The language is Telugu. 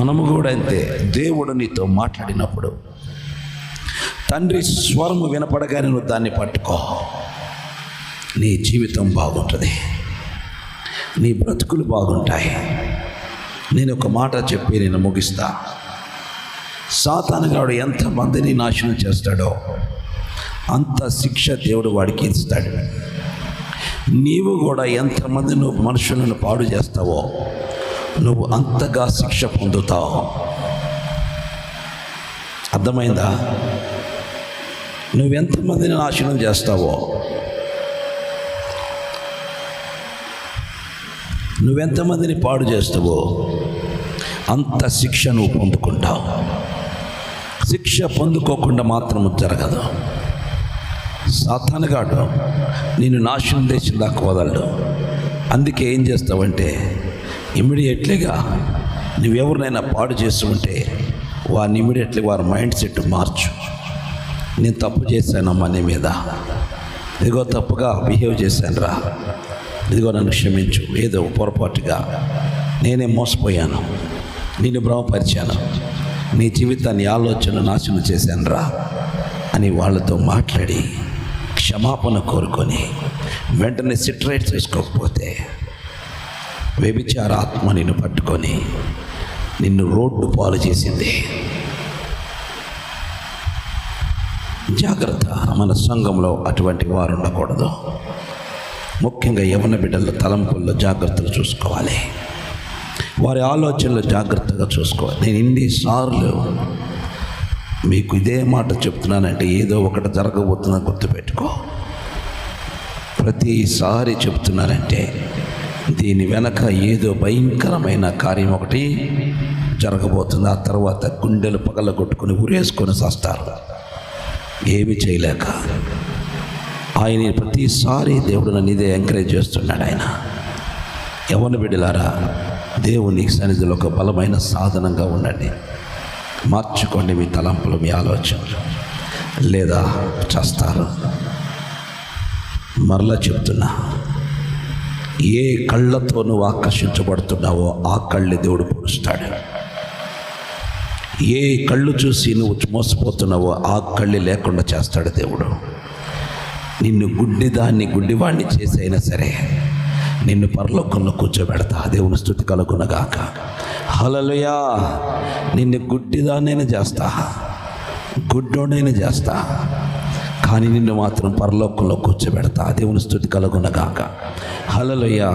మనము కూడా అంతే. దేవుడు నీతో మాట్లాడినప్పుడు తండ్రి స్వరము వినపడగానే నువ్వు దాన్ని పట్టుకో. నీ జీవితం బాగుంటుంది, నీ బ్రతుకులు బాగుంటాయి. నేను ఒక మాట చెప్పి నేను ముగిస్తా. సాతానుగాడు ఎంతమందిని నాశనం చేస్తాడో అంత శిక్ష దేవుడు వాడికి ఇస్తాడు. నీవు కూడా ఎంతమంది నువ్వు మనుషులను పాడు చేస్తావో నువ్వు అంతగా శిక్ష పొందుతావు. అర్థమైందా? నువ్వెంతమందిని నాశనం చేస్తావో, నువ్వెంతమందిని పాడు చేస్తావో అంత శిక్ష నువ్వు పొందుకుంటావు. శిక్ష పొందుకోకుండా మాత్రము జరగదు. సాతానుగాడు నేను నాశనం దేశం దాకా వదలడు. అందుకే ఏం చేస్తావంటే ఇమ్మీడియట్లీగా నువ్వెవరినైనా పాడు చేస్తుంటే వారిని ఇమ్మీడియట్లీ వారి మైండ్ సెట్ మార్చు. నేను తప్పు చేశానమ్మా నీ మీద, ఇదిగో తప్పుగా బిహేవ్ చేశాను రా, ఇదిగో నన్ను క్షమించు, ఏదో పొరపాటుగా నేనే మోసపోయాను, నిన్ను భ్రమపరిచాను, నీ జీవితాన్ని ఆలోచన నాశనం చేశాను రా అని వాళ్ళతో మాట్లాడి క్షమాపణ కోరుకొని వెంటనే సిట్రేట్ చేసుకోకపోతే వ్యభిచార ఆత్మ నిన్ను పట్టుకొని నిన్ను రోడ్డు పాలు చేసింది. జాగ్రత్త. మన సంఘంలో అటువంటి వారు ఉండకూడదు. ముఖ్యంగా యవ్వన బిడ్డల తలంపుల్లో జాగ్రత్తలు చూసుకోవాలి, వారి ఆలోచనలు జాగ్రత్తగా చూసుకోవాలి. నేను ఇన్నిసార్లు మీకు ఇదే మాట చెప్తున్నానంటే ఏదో ఒకటి జరగబోతుందని గుర్తుపెట్టుకో. ప్రతిసారి చెప్తున్నానంటే దీని వెనక ఏదో భయంకరమైన కార్యం ఒకటి జరగబోతుంది. ఆ తర్వాత గుండెలు పగలగొట్టుకుని ఉరేసుకొని చస్తారు, ఏమి చేయలేక. ఆయన ప్రతిసారి దేవుడు నన్ను ఇదే ఎంకరేజ్ చేస్తున్నాడు. ఆయన యవ్వన బిడ్డలారా, దేవుని సన్నిధిలో ఒక బలమైన సాధనంగా ఉండండి. మార్చుకోండి మీ తలంపులు, మీ ఆలోచనలు, లేదా చేస్తారు. మరలా చెప్తున్నా, ఏ కళ్ళతో నువ్వు ఆకర్షించబడుతున్నావో ఆ కళ్ళే దేవుడు పొడుస్తాడు. ఏ కళ్ళు చూసి నువ్వు మోసపోతున్నావో ఆ కళ్ళే లేకుండా చేస్తాడు దేవుడు. నిన్ను గుడ్డివాణ్ణి చేసి అయినా సరే నిన్ను పరలోకంలో కూర్చోబెడతా. దేవుని స్తుతి కలుగునగాక. హల్లెలూయా. నిన్ను గుడ్డిదాన్నైనా చేస్తా, గుడ్డోడైనా చేస్తా, కానీ నిన్ను మాత్రం పరలోకంలో కూర్చోబెడతా. దేవుని స్తుతి కలుగునగాక. హల్లెలూయా.